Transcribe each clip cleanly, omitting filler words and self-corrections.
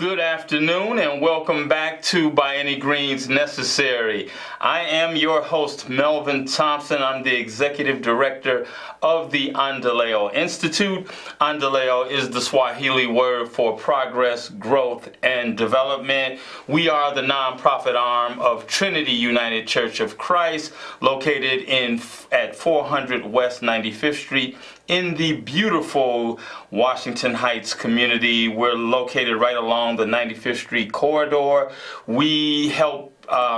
Good afternoon and welcome back to By Any Means Necessary. I am your host, Melvin Thompson. I'm the Executive Director of the Endeleo Institute. Endeleo is the Swahili word for progress, growth, and development. We are the nonprofit arm of Trinity United Church of Christ, located at 400 West 95th Street in the beautiful Washington Heights community. We're located right along the 95th Street corridor. We help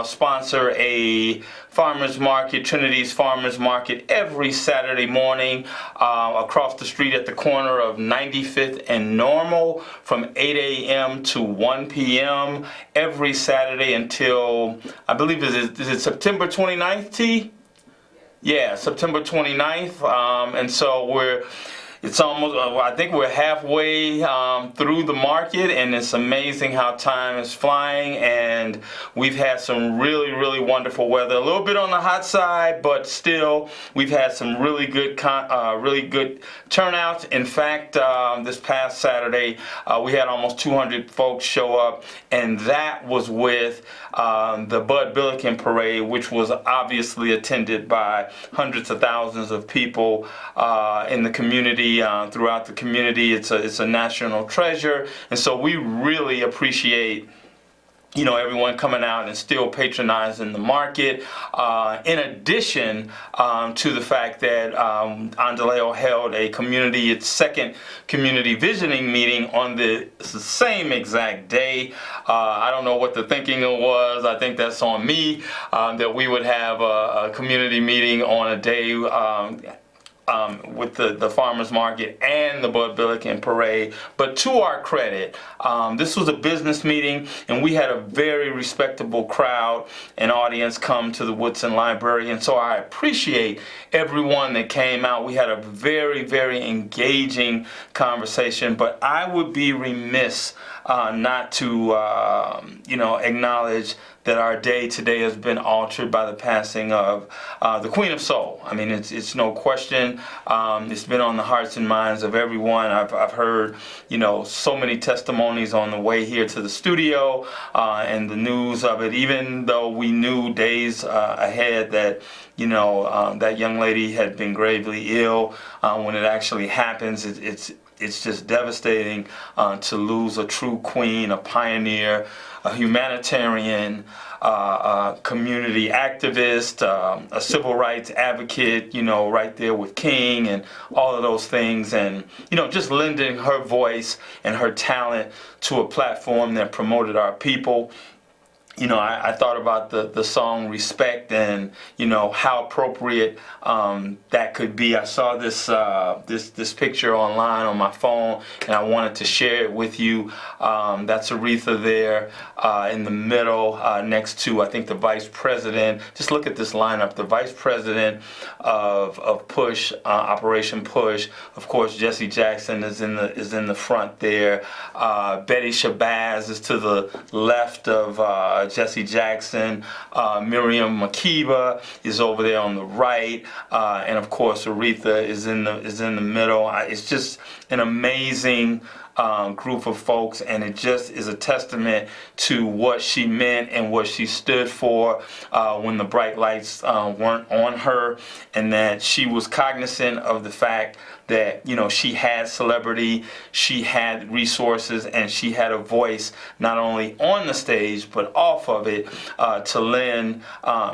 sponsor a farmers market, Trinity's Farmers Market, every Saturday morning across the street at the corner of 95th and Normal from 8 a.m. to 1 p.m. every Saturday until, I believe, is it September 29th, T? Yeah, September 29th, and so it's almost, I think we're halfway through the market, and it's amazing how time is flying, and we've had some really, really wonderful weather. A little bit on the hot side, but still, we've had some really good turnouts. In fact, this past Saturday, we had almost 200 folks show up, and that was with the Bud Billiken Parade, which was obviously attended by hundreds of thousands of people in the community, throughout the community. It's a national treasure, and so we really appreciate everyone coming out and still patronizing the market. In addition to the fact that Endeleo held its second community visiting meeting on the same exact day. I don't know what the thinking was. I think that's on me, that we would have a community meeting on a day with the farmers market and the Bud Billiken Parade. But to our credit, this was a business meeting, and we had a very respectable crowd and audience come to the Woodson Library, and so I appreciate everyone that came out. We had a very, very engaging conversation, but I would be remiss not to acknowledge that our day today has been altered by the passing of the Queen of Soul. I mean, it's no question. It's been on the hearts and minds of everyone. I've heard, so many testimonies on the way here to the studio, and the news of it, even though we knew days ahead that, that young lady had been gravely ill. When it actually happens, it's just devastating to lose a true queen, a pioneer, a humanitarian, community activist, a civil rights advocate, right there with King and all of those things, and, just lending her voice and her talent to a platform that promoted our people. I thought about the song Respect, and how appropriate that could be. I saw this picture online on my phone, and I wanted to share it with you. That's Aretha there in the middle, next to, I think, the vice president. Just look at this lineup. The vice president of Push, Operation Push. Of course, Jesse Jackson is in the front there. Betty Shabazz is to the left of Jesse Jackson. Miriam Makeba is over there on the right, and of course Aretha is in the middle. It's just an amazing group of folks, and it just is a testament to what she meant and what she stood for when the bright lights weren't on her, and that she was cognizant of the fact that she had celebrity, she had resources, and she had a voice not only on the stage but off of it, to lend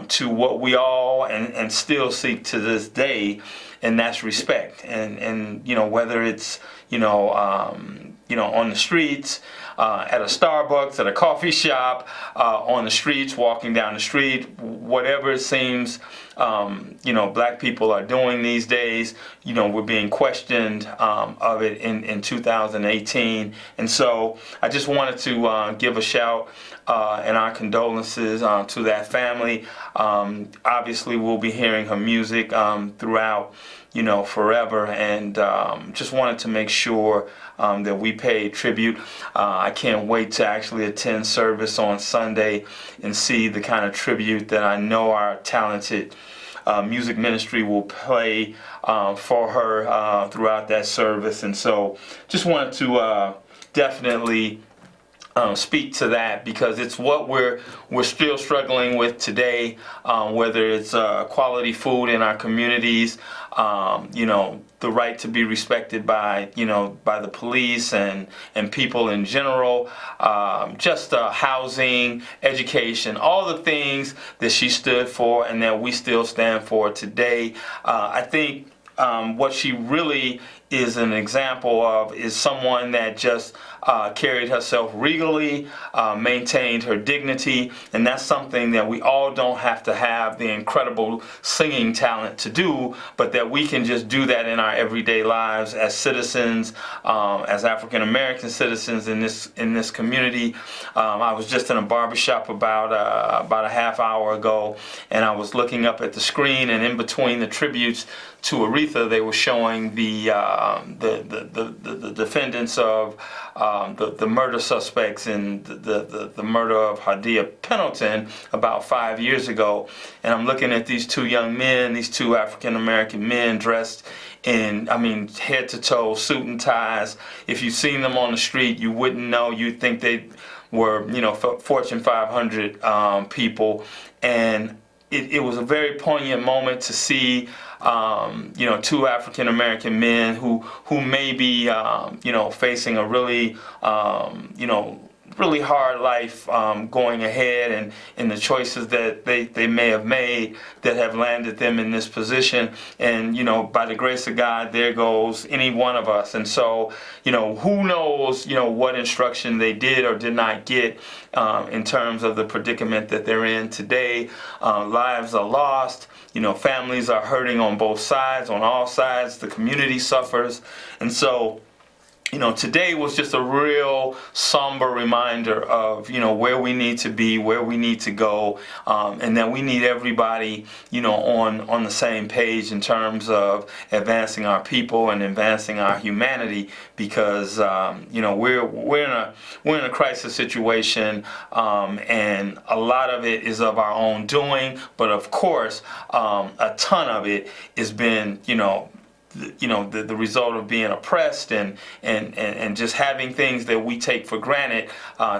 to what we all and still seek to this day, and that's respect. And whether it's on the streets, at a Starbucks, at a coffee shop, on the streets, walking down the street, whatever it seems black people are doing these days, we're being questioned of it in 2018. And so I just wanted to give a shout and our condolences to that family. Obviously, we'll be hearing her music throughout, forever, and just wanted to make sure that we pay tribute. I can't wait to actually attend service on Sunday and see the kind of tribute that I know our talented music ministry will play for her throughout that service. And so just wanted to definitely speak to that, because it's what we're still struggling with today, whether it's quality food in our communities, the right to be respected by by the police and people in general, just housing, education, all the things that she stood for and that we still stand for today. I think what she really is an example of is someone that just carried herself regally, maintained her dignity, and that's something that we all don't have to have the incredible singing talent to do, but that we can just do that in our everyday lives as citizens, as African American citizens in this community. I was just in a barbershop about a half hour ago, and I was looking up at the screen, and in between the tributes to Aretha, they were showing the defendants of the murder suspects in the murder of Hadia Pendleton about 5 years ago. And I'm looking at these two young men, these two African American men dressed in, head to toe, suit and ties. If you've seen them on the street, you wouldn't know. You'd think they were, Fortune 500 people. And it was a very poignant moment to see two African American men who may be facing a really really hard life going ahead, and in the choices that they may have made that have landed them in this position. And by the grace of God, there goes any one of us. And so who knows what instruction they did or did not get in terms of the predicament that they're in today. Lives are lost. Families are hurting on both sides, on all sides. The community suffers. And so today was just a real somber reminder of, where we need to be, where we need to go, and that we need everybody, on the same page in terms of advancing our people and advancing our humanity, because, we're in a crisis situation, and a lot of it is of our own doing, but of course, a ton of it has been, the result of being oppressed and just having things that we take for granted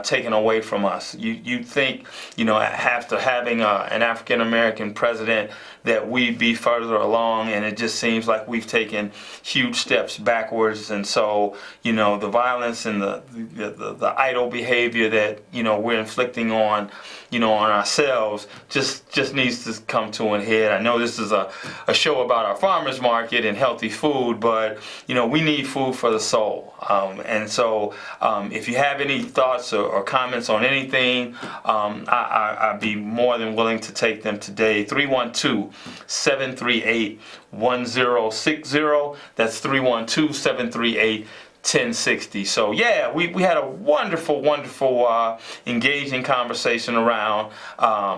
taken away from us. You'd think, after having an African American president, that we'd be further along, and it just seems like we've taken huge steps backwards. And so, the violence and the idle behavior that we're inflicting on ourselves just needs to come to an head. I know this is a show about our farmers market and healthy food, but we need food for the soul. And so if you have any thoughts or comments on anything, I'd be more than willing to take them today. 312-738-1060. That's 312-738-1060. So yeah, we had a wonderful engaging conversation around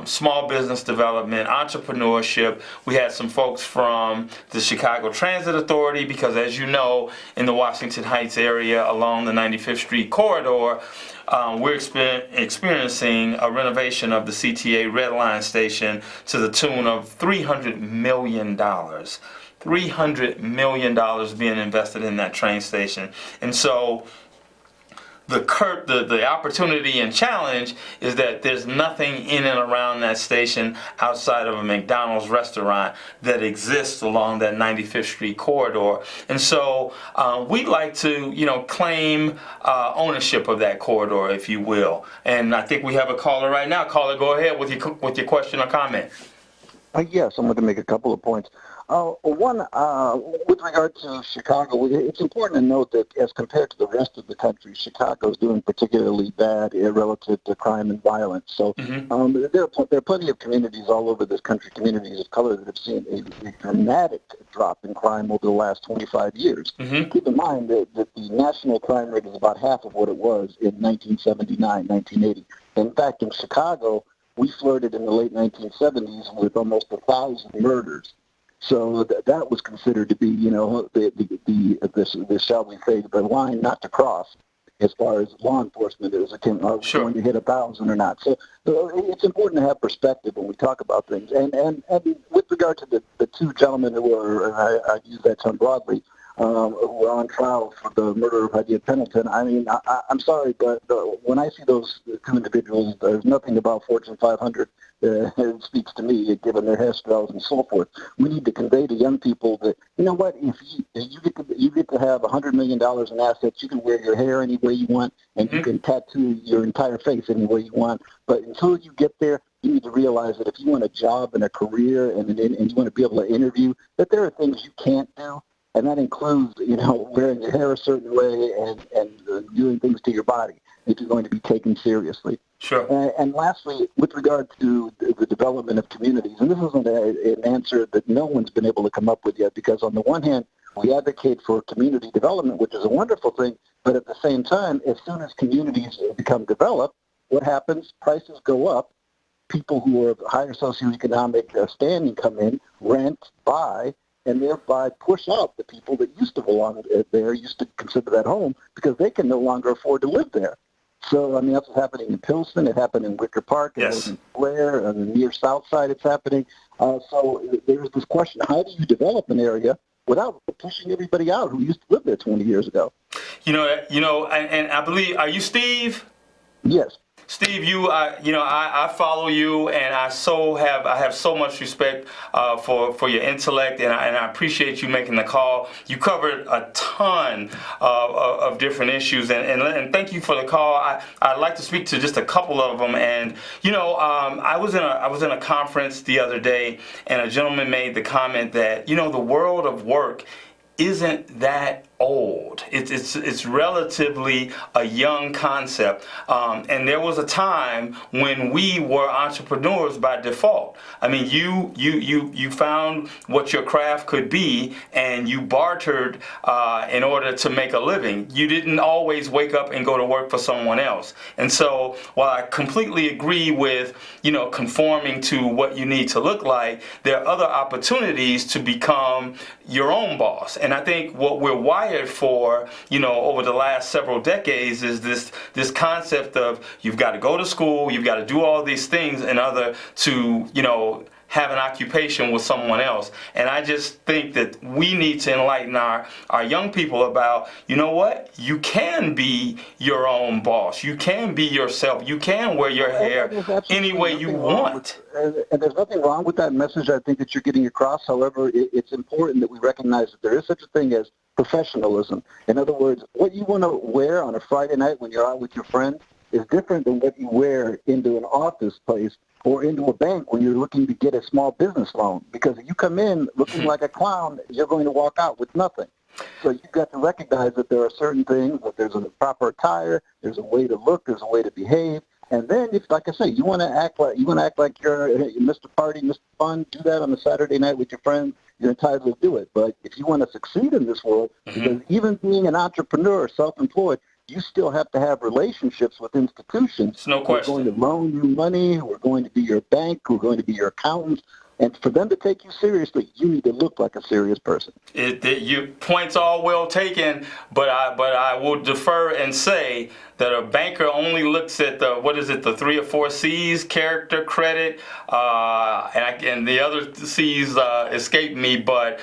small business development, entrepreneurship. We had some folks from the Chicago Transit Authority, because as you know, in the Washington Heights area along the 95th Street corridor, we're experiencing a renovation of the CTA Red Line station to the tune of $300 million. $300 million being invested in that train station. And so the opportunity and challenge is that there's nothing in and around that station outside of a McDonald's restaurant that exists along that 95th Street corridor. And so we'd like to, claim ownership of that corridor, if you will. And I think we have a caller right now. Caller, go ahead with your question or comment. Yes, I'm going to make a couple of points. One, with regard to Chicago, it's important to note that as compared to the rest of the country, Chicago is doing particularly bad relative to crime and violence. So there are plenty of communities all over this country, communities of color, that have seen a dramatic drop in crime over the last 25 years. Keep in mind that the national crime rate is about half of what it was in 1979, 1980. In fact, in Chicago, we flirted in the late 1970s with almost 1,000 murders. So that was considered to be, the shall we say, the line not to cross as far as law enforcement is going to hit 1,000 or not. So it's important to have perspective when we talk about things. And with regard to the two gentlemen who were, I use that term broadly, who are on trial for the murder of Harriet Pendleton. I mean, I'm sorry, but when I see those two individuals, there's nothing about Fortune 500 that speaks to me, given their hairstyles and so forth. We need to convey to young people that, you know what, if you get to have $100 million in assets, you can wear your hair any way you want, and you can tattoo your entire face any way you want. But until you get there, you need to realize that if you want a job and a career and you want to be able to interview, that there are things you can't do. And that includes, wearing your hair a certain way and doing things to your body if you're going to be taken seriously. Sure. And lastly, with regard to the development of communities, and this isn't an answer that no one's been able to come up with yet, because on the one hand, we advocate for community development, which is a wonderful thing, but at the same time, as soon as communities become developed, what happens? Prices go up. People who are of higher socioeconomic standing come in, rent, buy, and thereby push out the people that used to belong there, used to consider that home, because they can no longer afford to live there. So, I mean, that's what's happening in Pilsen. It happened in Wicker Park. It was in Blair. On the near south side, it's happening. So there's this question, how do you develop an area without pushing everybody out who used to live there 20 years ago? And I believe, are you Steve? Yes. Steve, I follow you, and I have so much respect for your intellect, and I appreciate you making the call. You covered a ton of different issues, and thank you for the call. I'd like to speak to just a couple of them. And I was in a conference the other day, and a gentleman made the comment that the world of work isn't that old. It's relatively a young concept, and there was a time when we were entrepreneurs by default. I mean, you found what your craft could be, and you bartered in order to make a living. You didn't always wake up and go to work for someone else. And so, while I completely agree with conforming to what you need to look like, there are other opportunities to become your own boss. And I think what we're wired for, over the last several decades is this concept of you've got to go to school, you've got to do all these things in order to, have an occupation with someone else. And I just think that we need to enlighten our young people about, what? You can be your own boss. You can be yourself. You can wear your hair any way you want. And there's nothing wrong with that message, I think, that you're getting across. However, it's important that we recognize that there is such a thing as professionalism. In other words, what you want to wear on a Friday night when you're out with your friends is different than what you wear into an office place or into a bank when you're looking to get a small business loan. Because if you come in looking like a clown, you're going to walk out with nothing. So you've got to recognize that there are certain things, that there's a proper attire, there's a way to look, there's a way to behave. And then, if, like I say, you want to act like you're Mr. Party, Mr. Fun, do that on a Saturday night with your friends. You're entitled to do it. But if you want to succeed in this world, because even being an entrepreneur, self-employed, you still have to have relationships with institutions. It's no question. Who are going to loan you money, who are going to be your bank, who are going to be your accountants. And for them to take you seriously, you need to look like a serious person. Your points all well taken, but I will defer and say that a banker only looks at the 3 or 4 C's: character, credit, and the other C's escape me. But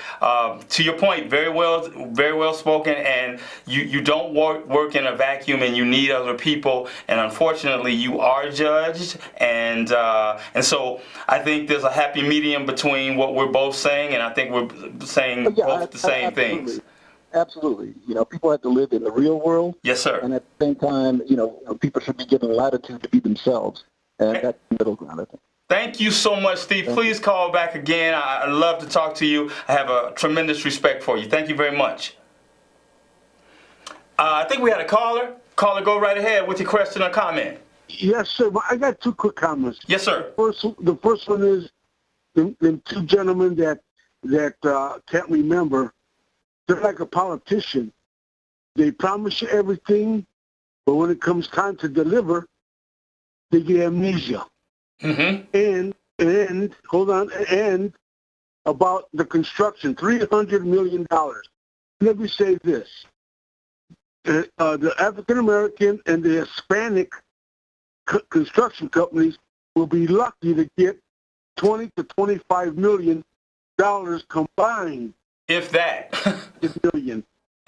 to your point, very well spoken. And you don't work in a vacuum, and you need other people. And unfortunately, you are judged. And so I think there's a happy medium between what we're both saying, and I think we're saying both the same things. Absolutely. People have to live in the real world. Yes, sir. And at the same time, people should be given latitude to be themselves. And that's the middle ground, I think. Thank you so much, Steve. Please call back again. I'd love to talk to you. I have a tremendous respect for you. Thank you very much. I think we had a caller. Caller, go right ahead with your question or comment. Yes, sir. I got 2 quick comments. Yes, sir. The first one is the 2 gentlemen that can't remember. They're like a politician. They promise you everything, but when it comes time to deliver, they get amnesia. And about the construction, $300 million. Let me say this. The African American and the Hispanic construction companies will be lucky to get $20 to $25 million combined. If that. million.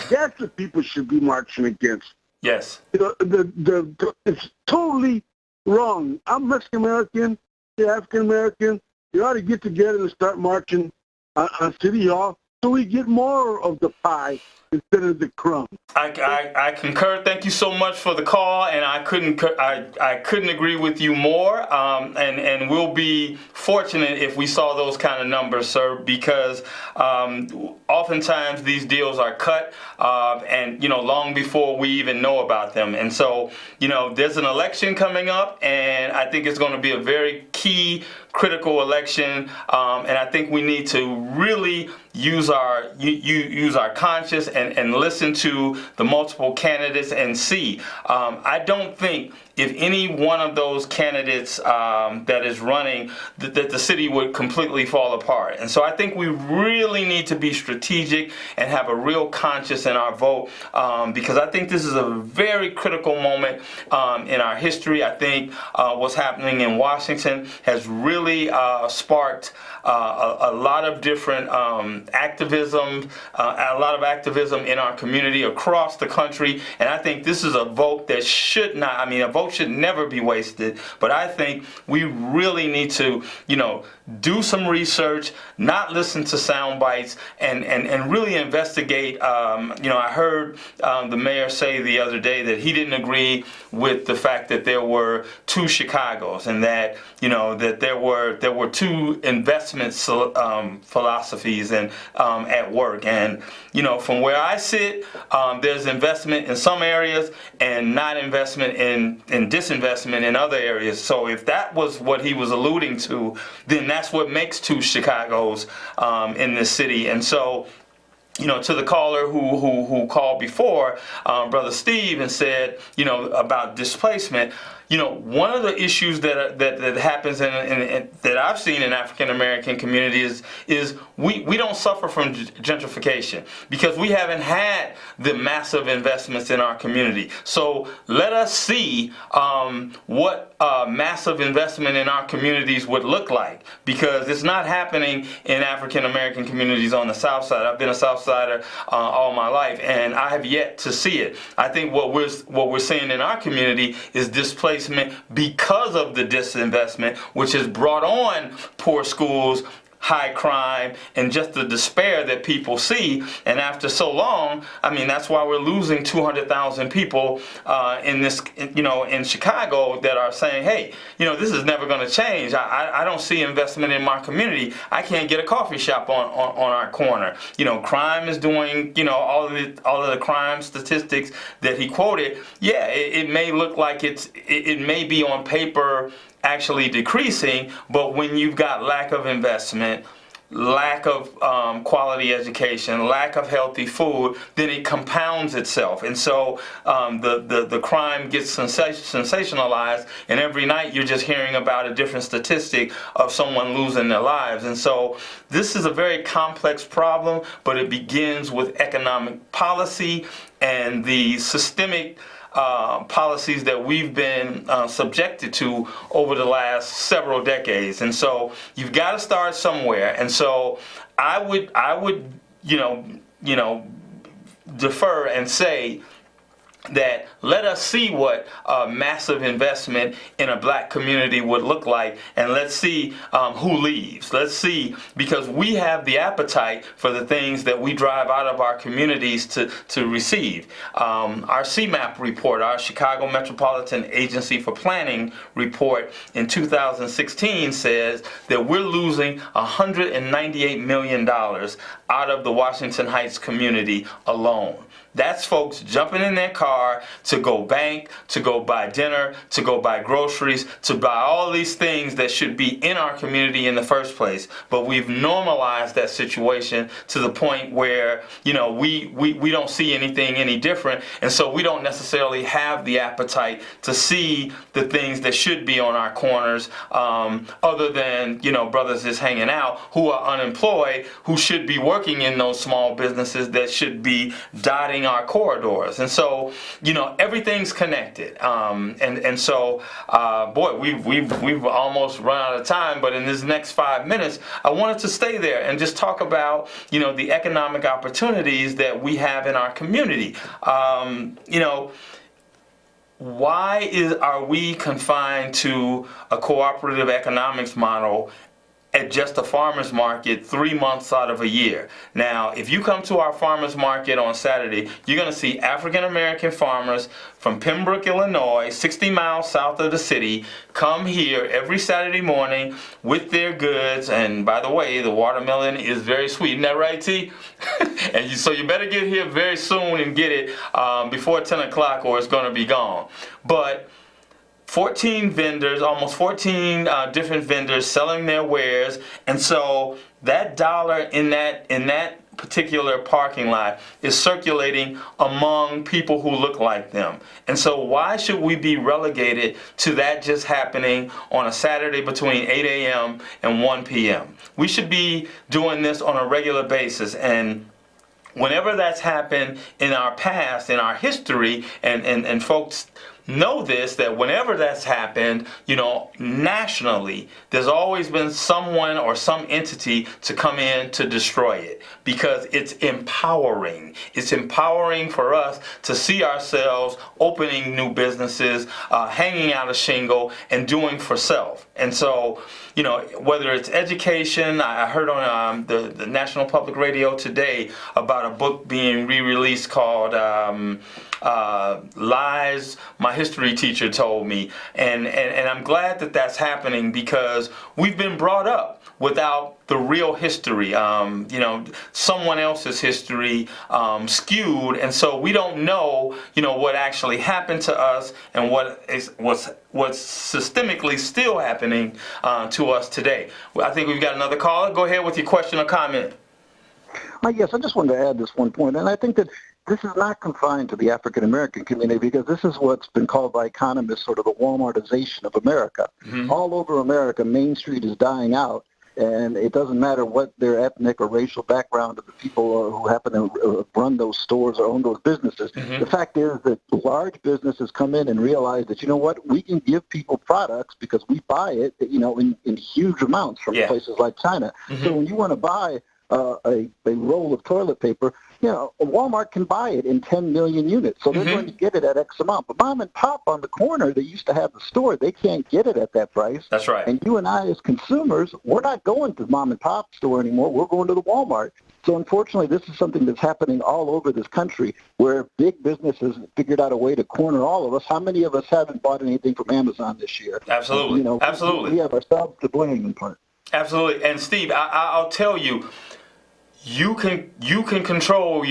That's what people should be marching against. Yes. It's totally wrong. I'm Mexican American, you're African American. You ought to get together and start marching on City Hall so we get more of the pie instead of the crumb. I concur. Thank you so much for the call, and I couldn't agree with you more. And we'll be fortunate if we saw those kind of numbers, sir, because oftentimes these deals are cut, and long before we even know about them. And so there's an election coming up, and I think it's going to be a very key, critical election, and I think we need to really use our conscience and listen to the multiple candidates and see. I don't think if any one of those candidates that is running, that the city would completely fall apart. And so I think we really need to be strategic and have a real conscience in our vote, because I think this is a very critical moment in our history. I think what's happening in Washington has really sparked a lot of different activism, a lot of activism in our community across the country. And I think this is a vote that should not, a vote should never be wasted. But I think we really need to, do some research, not listen to sound bites, and really investigate. I heard the mayor say the other day that he didn't agree with the fact that there were two Chicagos, and that that there were two investment philosophies and at work. And from where I sit, there's investment in some areas and not investment in disinvestment in other areas. So if that was what he was alluding to, then that's what makes two Chicagos in this city. And so, to the caller who called before, Brother Steve, and said, about displacement. One of the issues that happens in that I've seen in African American communities is we don't suffer from gentrification because we haven't had the massive investments in our community. So let us see what massive investment in our communities would look like, because it's not happening in African American communities on the South Side. I've been a South Sider all my life, and I have yet to see it. I think what we're seeing in our community is displacement because of the disinvestment, which has brought on poor schools, high crime, and just the despair that people see. And after so long, that's why we're losing 200,000 people in Chicago that are saying, hey, this is never going to change. I don't see investment in my community. I can't get a coffee shop on our corner. Crime is doing, all of the crime statistics that he quoted. Yeah, it may look like it may be on paper actually decreasing, but when you've got lack of investment, lack of quality education, lack of healthy food, then it compounds itself. And so the crime gets sensationalized, and every night you're just hearing about a different statistic of someone losing their lives. And so this is a very complex problem, but it begins with economic policy and the systemic policies that we've been subjected to over the last several decades. And so you've got to start somewhere. And so I would defer and say that let us see what massive investment in a black community would look like, and let's see who leaves. Let's see, because we have the appetite for the things that we drive out of our communities to receive. Our CMAP report, our Chicago Metropolitan Agency for Planning report in 2016 says that we're losing $198 million out of the Washington Heights community alone. That's folks jumping in their car to go bank, to go buy dinner, to go buy groceries, to buy all these things that should be in our community in the first place. But we've normalized that situation to the point where, we don't see anything any different. And so we don't necessarily have the appetite to see the things that should be on our corners, other than, brothers just hanging out who are unemployed, who should be working in those small businesses that should be dotting lining our corridors. And so, everything's connected. Boy, we've almost run out of time, but in this next 5 minutes, I wanted to stay there and just talk about, the economic opportunities that we have in our community. Why are we confined to a cooperative economics model at just a farmer's market 3 months out of a year? Now, if you come to our farmer's market on Saturday, you're going to see African American farmers from Pembroke, Illinois, 60 miles south of the city, come here every Saturday morning with their goods. And by the way, the watermelon is very sweet. Isn't that right, T? So you better get here very soon and get it before 10 o'clock or it's going to be gone. But 14 vendors, almost 14 different vendors selling their wares, and so that dollar in that particular parking lot is circulating among people who look like them. And so why should we be relegated to that just happening on a Saturday between 8 a.m. and 1 p.m.? We should be doing this on a regular basis, and whenever that's happened in our past, in our history, and folks know this, that whenever that's happened, nationally, there's always been someone or some entity to come in to destroy it, because it's empowering. It's empowering for us to see ourselves opening new businesses, hanging out a shingle, and doing for self. And so, whether it's education, I heard on the National Public Radio today about a book being re-released called Lies My History Teacher Told Me. And I'm glad that that's happening, because we've been brought up without the real history, someone else's history skewed, and so we don't know, what actually happened to us and what's systemically still happening to us today. I think we've got another caller. Go ahead with your question or comment. Yes, I just wanted to add this one point, and I think that this is not confined to the African American community, because this is what's been called by economists sort of the Walmartization of America. Mm-hmm. All over America, Main Street is dying out. And it doesn't matter what their ethnic or racial background of the people who happen to run those stores or own those businesses. Mm-hmm. The fact is that large businesses come in and realize that, we can give people products because we buy it, in huge amounts from places like China. Mm-hmm. So when you want to buy a roll of toilet paper, Walmart can buy it in 10 million units, so they're going to get it at X amount. But mom and pop on the corner that used to have the store, they can't get it at that price. That's right. And you and I as consumers, we're not going to the mom and pop store anymore. We're going to the Walmart. So unfortunately, this is something that's happening all over this country, where big businesses figured out a way to corner all of us. How many of us haven't bought anything from Amazon this year? Absolutely. Absolutely. We have ourselves to blame in part. Absolutely. And Steve, I'll tell you, you can control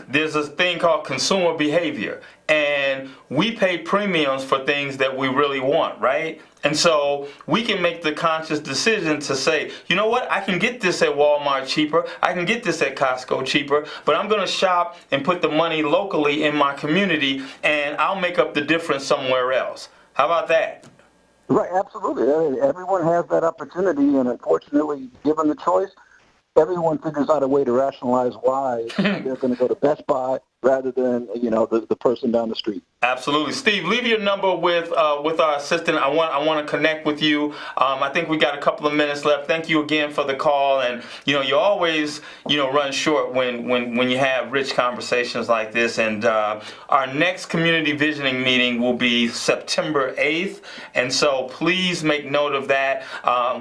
there's a thing called consumer behavior, and we pay premiums for things that we really want, right? And so we can make the conscious decision to say, you know what, I can get this at Walmart cheaper, I can get this at Costco cheaper, but I'm going to shop and put the money locally in my community, and I'll make up the difference somewhere else. How about that? Right, absolutely. Everyone has that opportunity, and unfortunately, given the choice, everyone figures out a way to rationalize why they're going to go to Best Buy rather than, the person down the street. Absolutely. Steve, leave your number with our assistant. I want to connect with you. I think we got a couple of minutes left. Thank you again for the call. And, you always, run short when you have rich conversations like this. And our next community visioning meeting will be September 8th. And so please make note of that.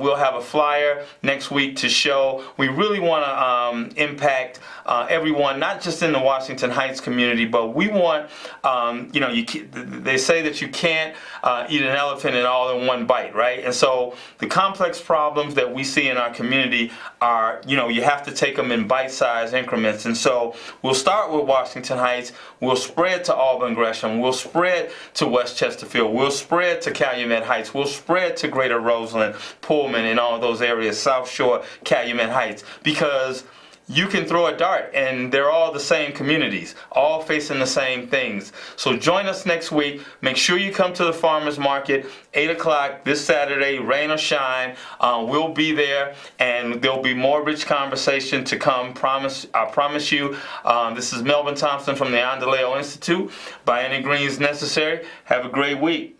We'll have a flyer next week to show. We really want to impact everyone, not just in the Washington Heights community, but we want, they say that you can't eat an elephant in all in one bite, right? And so the complex problems that we see in our community are, you have to take them in bite-sized increments. And so we'll start with Washington Heights, we'll spread to Auburn Gresham, we'll spread to West Chesterfield, we'll spread to Calumet Heights, we'll spread to Greater Roseland, Pullman, and all those areas, South Shore, Calumet Heights, because you can throw a dart, and they're all the same communities, all facing the same things. So join us next week. Make sure you come to the farmers market, 8 o'clock this Saturday, rain or shine. We'll be there, and there'll be more rich conversation to come. I promise you. This is Melvin Thompson from the Endeleo Institute. By any means necessary. Have a great week.